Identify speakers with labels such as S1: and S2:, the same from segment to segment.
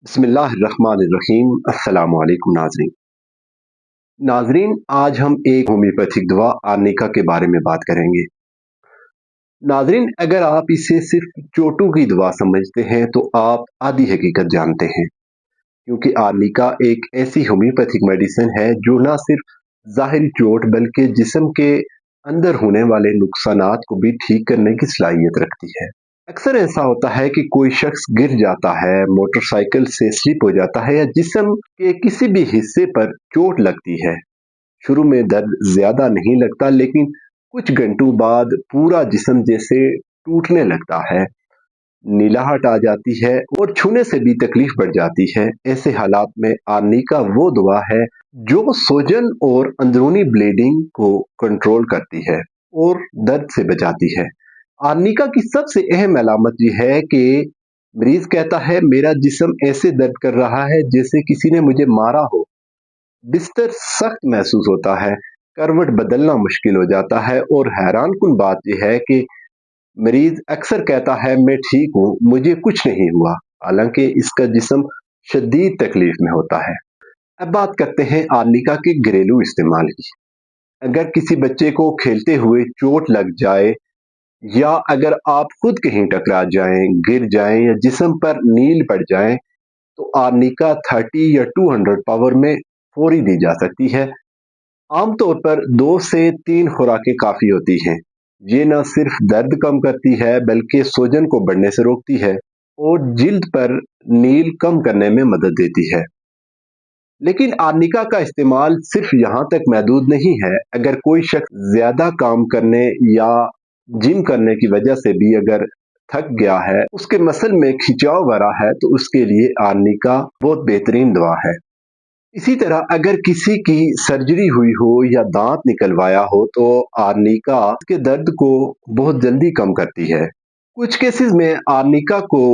S1: बिस्मिल्लाहिर्रहमानिर्रहीम। अस्सलाम वालेकुम नाजरीन, आज हम एक होम्योपैथिक दवा आर्निका के बारे में बात करेंगे। नाजरीन, अगर आप इसे सिर्फ चोटों की दवा समझते हैं तो आप आधी हकीकत जानते हैं, क्योंकि आर्निका एक ऐसी होम्योपैथिक मेडिसिन है जो न सिर्फ ज़ाहिरी चोट बल्कि जिस्म के अंदर होने वाले नुकसानात को भी ठीक करने की सलाहियत रखती है। अक्सर ऐसा होता है कि कोई शख्स गिर जाता है, मोटरसाइकिल से स्लिप हो जाता है या जिस्म के किसी भी हिस्से पर चोट लगती है। शुरू में दर्द ज्यादा नहीं लगता, लेकिन कुछ घंटों बाद पूरा जिस्म जैसे टूटने लगता है, नीलाहट आ जाती है और छूने से भी तकलीफ बढ़ जाती है। ऐसे हालात में आर्निका वो दवा है जो सूजन और अंदरूनी ब्लीडिंग को कंट्रोल करती है और दर्द से बचाती है। आर्निका की सबसे अहम अलामत यह है कि मरीज कहता है, मेरा जिस्म ऐसे दर्द कर रहा है जैसे किसी ने मुझे मारा हो। बिस्तर सख्त महसूस होता है, करवट बदलना मुश्किल हो जाता है और हैरान कुन बात यह है कि मरीज अक्सर कहता है, मैं ठीक हूँ, मुझे कुछ नहीं हुआ, हालांकि इसका जिस्म शदीद तकलीफ में होता है। अब बात करते हैं आर्निका के घरेलू इस्तेमाल की। अगर किसी बच्चे को खेलते हुए चोट लग जाए या अगर आप खुद कहीं टकरा जाएं, गिर जाएं या जिस्म पर नील पड़ जाएं, तो आर्निका 30 या 200 पावर में फौरी दी जा सकती है। आमतौर पर 2 से 3 खुराकें काफ़ी होती हैं। ये न सिर्फ दर्द कम करती है बल्कि सूजन को बढ़ने से रोकती है और जिल्द पर नील कम करने में मदद देती है। लेकिन आर्निका का इस्तेमाल सिर्फ यहाँ तक महदूद नहीं है। अगर कोई शख्स ज़्यादा काम करने या जिम करने की वजह से भी अगर थक गया है, उसके मसल में खिंचाव आ रहा है, तो उसके लिए आर्निका बहुत बेहतरीन दवा है। इसी तरह अगर किसी की सर्जरी हुई हो या दांत निकलवाया हो तो आर्निका के दर्द को बहुत जल्दी कम करती है। कुछ केसेस में आर्निका को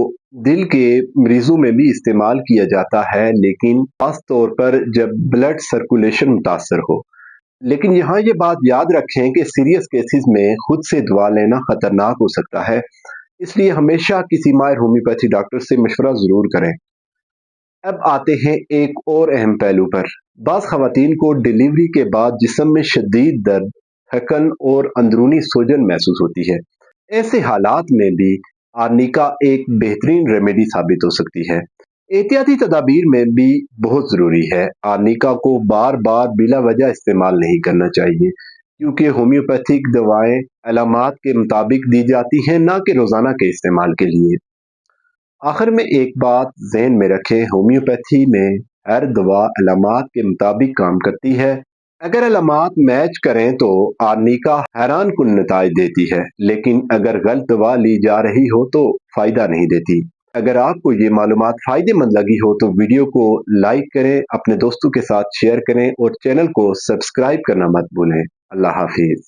S1: दिल के मरीजों में भी इस्तेमाल किया जाता है, लेकिन खास तौर पर जब ब्लड सर्कुलेशन मुतासर हो। लेकिन यहाँ ये बात याद रखें कि सीरियस केसेस में खुद से दवा लेना खतरनाक हो सकता है, इसलिए हमेशा किसी माहिर होम्योपैथी डॉक्टर से मशवरा जरूर करें। अब आते हैं एक और अहम पहलू पर। बाज़ ख़वातीन को डिलीवरी के बाद जिस्म में शदीद दर्द, थकन और अंदरूनी सूजन महसूस होती है। ऐसे हालात में भी आर्निका एक बेहतरीन रेमेडी साबित हो सकती है। एहतियाती तदाबीर में भी बहुत ज़रूरी है। आर्निका को बार बार बिला वजह इस्तेमाल नहीं करना चाहिए, क्योंकि होम्योपैथिक दवाएं अलामात के मुताबिक दी जाती हैं, ना कि रोज़ाना के इस्तेमाल के लिए। आखिर में एक बात ज़हन में रखें, होम्योपैथी में हर दवा अलामात के मुताबिक काम करती है। अगर अलामात मैच करें तो आर्निका हैरान कुन नताइज देती है, लेकिन अगर गलत दवा ली जा रही हो तो फ़ायदा नहीं देती। अगर आपको ये मालूमात फ़ायदेमंद लगी हो तो वीडियो को लाइक करें, अपने दोस्तों के साथ शेयर करें और चैनल को सब्सक्राइब करना मत भूलें। अल्लाह हाफिज़।